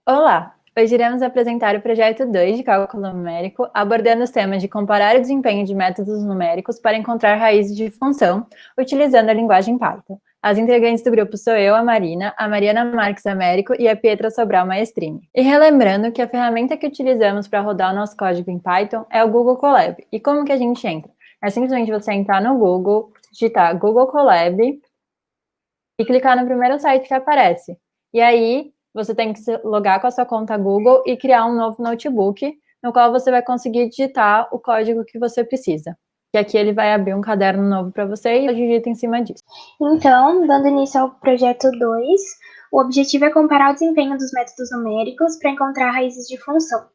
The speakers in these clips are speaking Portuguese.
Olá! Hoje iremos apresentar o projeto 2 de cálculo numérico, abordando os temas de comparar o desempenho de métodos numéricos para encontrar raízes de função, utilizando a linguagem Python. As integrantes do grupo sou eu, a Marina, a Mariana Marques Américo e a Pietra Sobral Maestrini. E relembrando que a ferramenta que utilizamos para rodar o nosso código em Python é o Google Colab. E como que a gente entra? É simplesmente você entrar no Google, digitar Google Colab e clicar no primeiro site que aparece. E aí, você tem que se logar com a sua conta Google e criar um novo notebook, no qual você vai conseguir digitar o código que você precisa. E aqui ele vai abrir um caderno novo para você e digita em cima disso. Então, dando início ao projeto 2, o objetivo é comparar o desempenho dos métodos numéricos para encontrar raízes de função.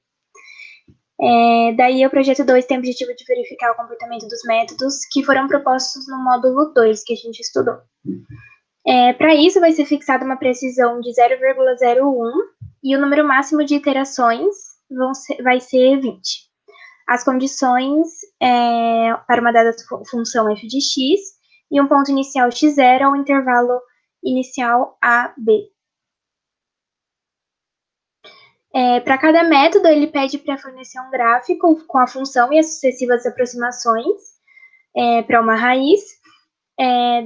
Daí, o projeto 2 tem o objetivo de verificar o comportamento dos métodos que foram propostos no módulo 2, que a gente estudou. Para isso, vai ser fixada uma precisão de 0,01 e o número máximo de iterações vai ser 20. As condições para uma dada função f de x e um ponto inicial x0 ao intervalo inicial a, b. Para cada método, ele pede para fornecer um gráfico com a função e as sucessivas aproximações para uma raiz.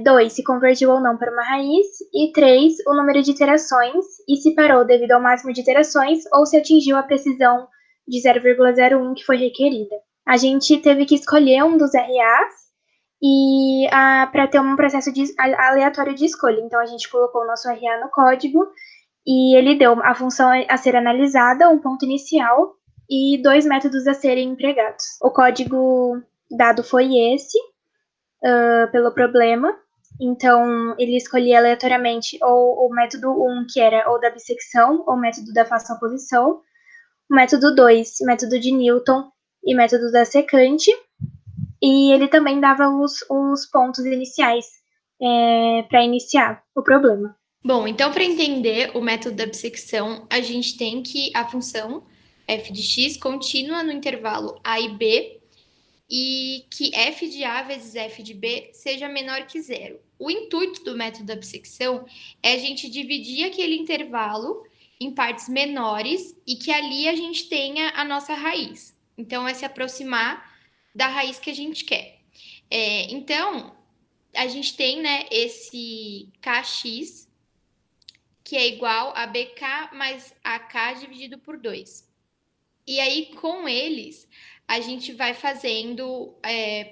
2, se convergiu ou não para uma raiz. E 3, o número de iterações e se parou devido ao máximo de iterações ou se atingiu a precisão de 0,01 que foi requerida. A gente teve que escolher um dos RAs e para ter um processo aleatório de escolha. Então, a gente colocou o nosso RA no código e ele deu a função a ser analisada, um ponto inicial e 2 métodos a serem empregados. O código dado foi esse, pelo problema. Então, ele escolhia aleatoriamente ou o método 1, que era ou da bissecção, ou o método da fação-oposição, o método 2, método de Newton e método da secante, e ele também dava os pontos iniciais para iniciar o problema. Bom, então para entender o método da bissecção, a gente tem que a função f de x contínua no intervalo a e b e que f de a vezes f de b seja menor que zero. O intuito do método da bissecção é a gente dividir aquele intervalo em partes menores e que ali a gente tenha a nossa raiz. Então, é se aproximar da raiz que a gente quer. Então, a gente tem, né, esse kx, que é igual a bk mais ak dividido por 2. E aí, com eles, a gente vai fazendo,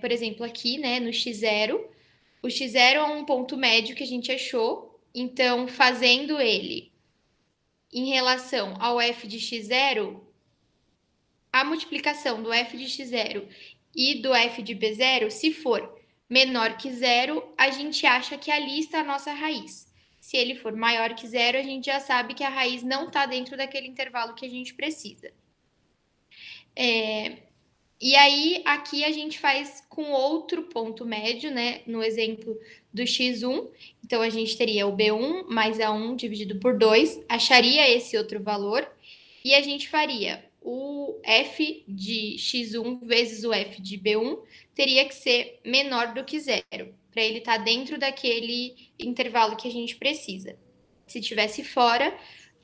por exemplo, aqui, né, no x0, o x0 é um ponto médio que a gente achou, então, fazendo ele em relação ao f de x0, a multiplicação do f de x0 e do f de b0, se for menor que zero, a gente acha que ali está a nossa raiz. Se ele for maior que zero, a gente já sabe que a raiz não está dentro daquele intervalo que a gente precisa. E aí, aqui a gente faz com outro ponto médio, né? No exemplo do x1. Então, a gente teria o b1 mais a1 dividido por 2, acharia esse outro valor, e a gente faria o f de x1 vezes o f de b1, teria que ser menor do que zero, para ele estar dentro daquele intervalo que a gente precisa. Se estivesse fora,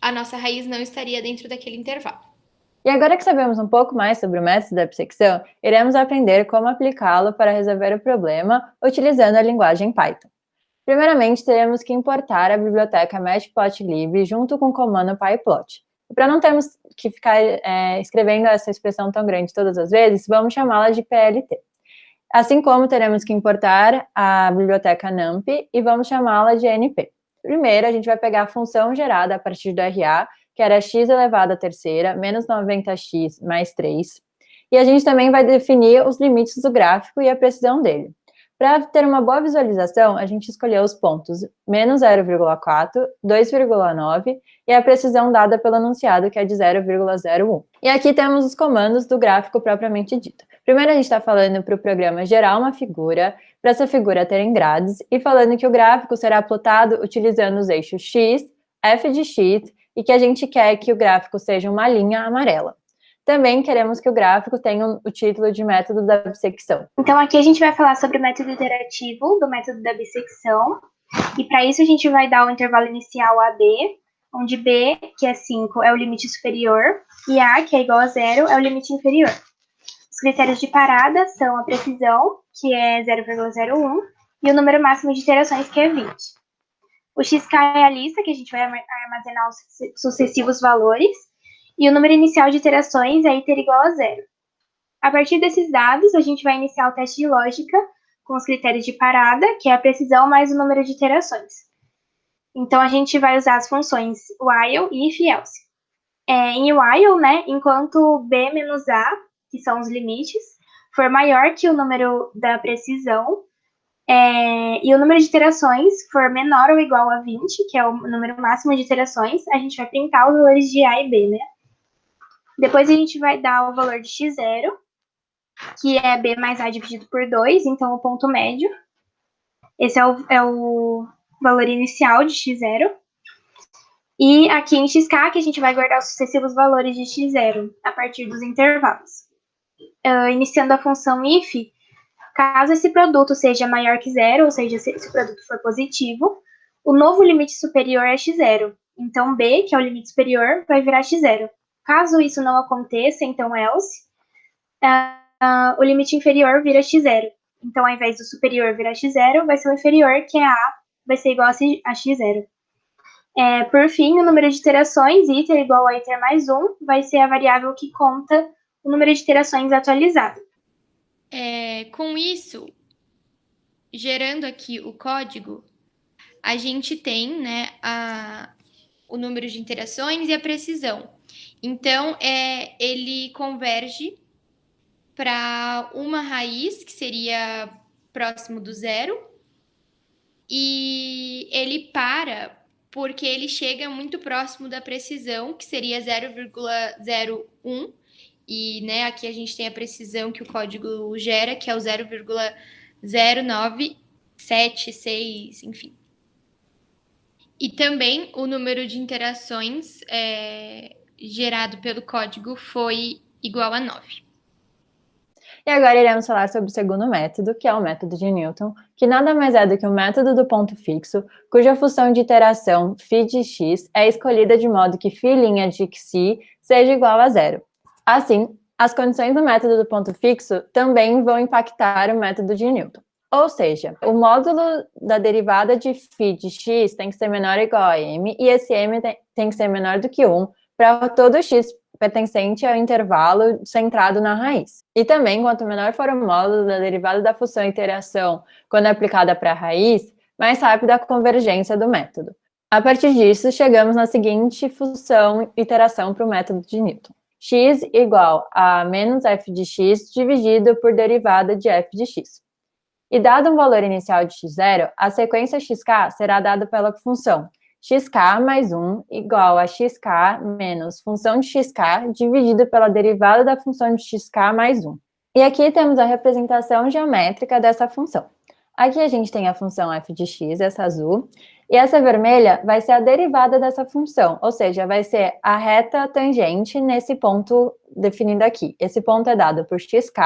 a nossa raiz não estaria dentro daquele intervalo. E agora que sabemos um pouco mais sobre o método da bissecção, iremos aprender como aplicá-lo para resolver o problema utilizando a linguagem Python. Primeiramente, teremos que importar a biblioteca matplotlib junto com o comando pyplot. E para não termos que ficar escrevendo essa expressão tão grande todas as vezes, vamos chamá-la de PLT. Assim como teremos que importar a biblioteca numpy e vamos chamá-la de np. Primeiro, a gente vai pegar a função gerada a partir do RA, que era x elevado à terceira, menos 90x mais 3. E a gente também vai definir os limites do gráfico e a precisão dele. Para ter uma boa visualização, a gente escolheu os pontos menos 0,4, 2,9 e a precisão dada pelo enunciado, que é de 0,01. E aqui temos os comandos do gráfico propriamente dito. Primeiro a gente está falando para o programa gerar uma figura, para essa figura terem grades, e falando que o gráfico será plotado utilizando os eixos x, f de x, e que a gente quer que o gráfico seja uma linha amarela. Também queremos que o gráfico tenha o título de método da bissecção. Então, aqui a gente vai falar sobre o método iterativo do método da bissecção. E para isso a gente vai dar o intervalo inicial AB, onde B, que é 5, é o limite superior, e A, que é igual a 0, é o limite inferior. Os critérios de parada são a precisão, que é 0,01, e o número máximo de iterações, que é 20. O xk é a lista, que a gente vai armazenar os sucessivos valores, e o número inicial de iterações é iter igual a 0. A partir desses dados, a gente vai iniciar o teste de lógica com os critérios de parada, que é a precisão mais o número de iterações. Então, a gente vai usar as funções while, if e else. Em while, né, enquanto b menos a, que são os limites, for maior que o número da precisão, e o número de iterações for menor ou igual a 20, que é o número máximo de iterações, a gente vai printar os valores de a e b, né? Depois a gente vai dar o valor de x0, que é b mais a dividido por 2, então o ponto médio. Esse é o valor inicial de x0. E aqui em xk, que a gente vai guardar os sucessivos valores de x0 a partir dos intervalos. Iniciando a função if, caso esse produto seja maior que 0, ou seja, se o produto for positivo, o novo limite superior é x0. Então, b, que é o limite superior, vai virar x0. Caso isso não aconteça, então else, o limite inferior vira x0. Então, ao invés do superior virar x0, vai ser o inferior, que é a, vai ser igual a x0. Por fim, o número de iterações, iter igual a iter mais 1, vai ser a variável que conta o número de iterações atualizado. Com isso, gerando aqui o código, a gente tem, né, o número de interações e a precisão. Então, ele converge para uma raiz, que seria próximo do zero, e ele para porque ele chega muito próximo da precisão, que seria 0,01, e, né, aqui a gente tem a precisão que o código gera, que é o 0,0976, enfim. E também o número de interações gerado pelo código foi igual a 9. E agora iremos falar sobre o segundo método, que é o método de Newton, que nada mais é do que o método do ponto fixo, cuja função de iteração φ de x é escolhida de modo que φ' de xi seja igual a 0. Assim, as condições do método do ponto fixo também vão impactar o método de Newton. Ou seja, o módulo da derivada de φ de x tem que ser menor ou igual a m, e esse m tem que ser menor do que 1 para todo x pertencente ao intervalo centrado na raiz. E também, quanto menor for o módulo da derivada da função iteração quando aplicada para a raiz, mais rápida a convergência do método. A partir disso, chegamos na seguinte função iteração para o método de Newton. X igual a menos f de x dividido por derivada de f de x. E dado um valor inicial de x0, a sequência xk será dada pela função xk mais 1 igual a xk menos função de xk dividido pela derivada da função de xk mais 1. E aqui temos a representação geométrica dessa função. Aqui a gente tem a função f de x, essa azul, e essa vermelha vai ser a derivada dessa função, ou seja, vai ser a reta tangente nesse ponto definido aqui. Esse ponto é dado por xk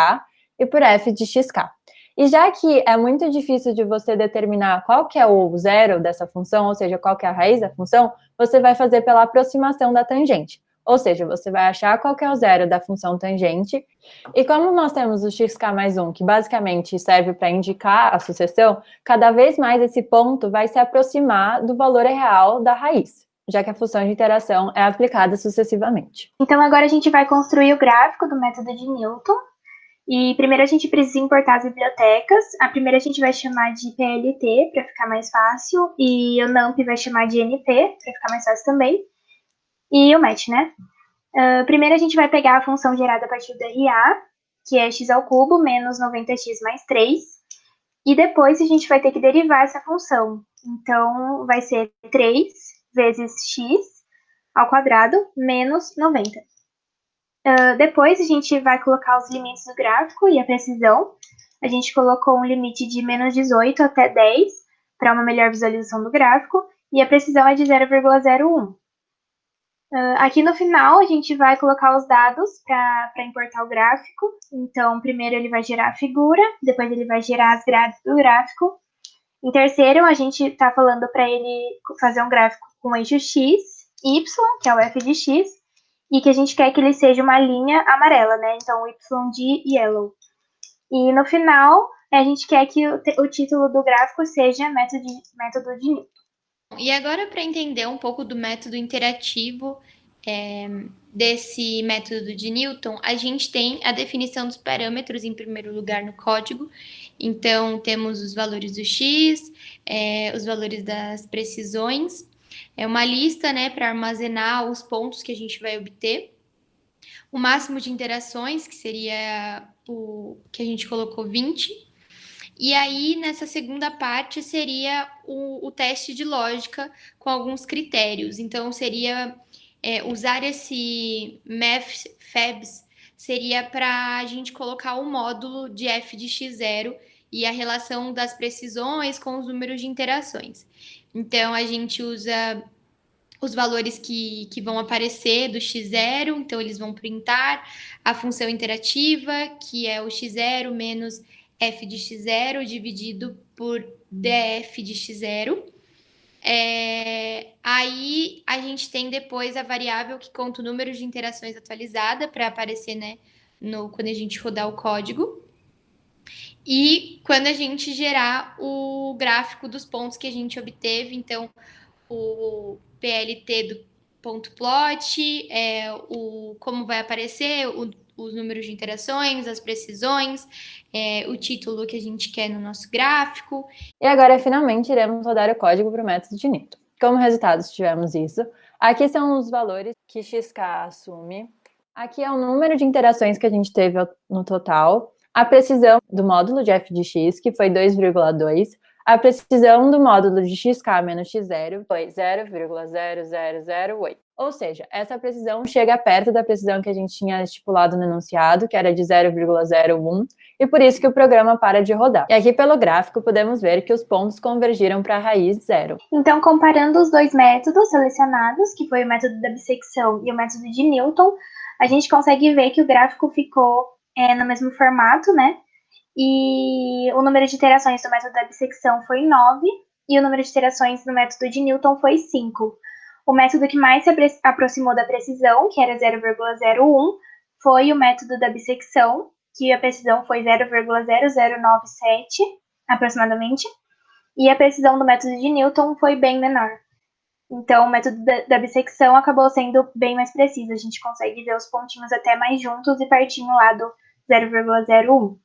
e por f de xk. E já que é muito difícil de você determinar qual que é o zero dessa função, ou seja, qual que é a raiz da função, você vai fazer pela aproximação da tangente. Ou seja, você vai achar qual que é o zero da função tangente. E como nós temos o xk mais 1, que basicamente serve para indicar a sucessão, cada vez mais esse ponto vai se aproximar do valor real da raiz, já que a função de iteração é aplicada sucessivamente. Então, agora a gente vai construir o gráfico do método de Newton. E primeiro a gente precisa importar as bibliotecas. A primeira a gente vai chamar de PLT, para ficar mais fácil, e o NumPy vai chamar de NP, para ficar mais fácil também, e o match, né? Primeiro a gente vai pegar a função gerada a partir do RA, que é x ao cubo menos 90x mais 3, e depois a gente vai ter que derivar essa função. Então, vai ser 3 vezes x ao quadrado menos 90. Depois a gente vai colocar os limites do gráfico e a precisão. A gente colocou um limite de menos 18 até 10 para uma melhor visualização do gráfico, e a precisão é de 0,01. Aqui no final a gente vai colocar os dados para importar o gráfico. Então, primeiro ele vai gerar a figura, depois ele vai gerar as grades do gráfico. Em terceiro, a gente está falando para ele fazer um gráfico com eixo X, y, que é o f de x, e que a gente quer que ele seja uma linha amarela, né? Então, o y de yellow. E no final, a gente quer que o título do gráfico seja método de Newton. E agora, para entender um pouco do método interativo desse método de Newton, a gente tem a definição dos parâmetros em primeiro lugar no código. Então, temos os valores do x, os valores das precisões, uma lista, né, para armazenar os pontos que a gente vai obter, o máximo de interações, que seria o que a gente colocou 20. E aí, nessa segunda parte, seria o teste de lógica com alguns critérios. Então, seria usar esse mathfabs, seria para a gente colocar o módulo de f de x0 e a relação das precisões com os números de interações. Então, a gente usa os valores que vão aparecer do x0, então eles vão printar a função interativa, que é o x0 menos f de x0 dividido por df de x0. Aí a gente tem depois a variável que conta o número de interações atualizada para aparecer, né, quando a gente rodar o código. E quando a gente gerar o gráfico dos pontos que a gente obteve, então o PLT do ponto plot, como vai aparecer os números de interações, as precisões, o título que a gente quer no nosso gráfico. E agora, finalmente, iremos rodar o código para o método de Newton. Como resultados, tivemos isso. Aqui são os valores que XK assume. Aqui é o número de interações que a gente teve no total. A precisão do módulo de f de x, que foi 2,2. A precisão do módulo de xk menos x0 foi 0,0008. Ou seja, essa precisão chega perto da precisão que a gente tinha estipulado no enunciado, que era de 0,01, e por isso que o programa para de rodar. E aqui pelo gráfico podemos ver que os pontos convergiram para a raiz zero. Então, comparando os dois métodos selecionados, que foi o método da bissecção e o método de Newton, a gente consegue ver que o gráfico ficou no mesmo formato, né? E o número de iterações do método da bissecção foi 9, e o número de iterações do método de Newton foi 5. O método que mais se aproximou da precisão, que era 0,01, foi o método da bissecção, que a precisão foi 0,0097, aproximadamente, e a precisão do método de Newton foi bem menor. Então, o método da bissecção acabou sendo bem mais preciso. A gente consegue ver os pontinhos até mais juntos e pertinho lá do 0,01.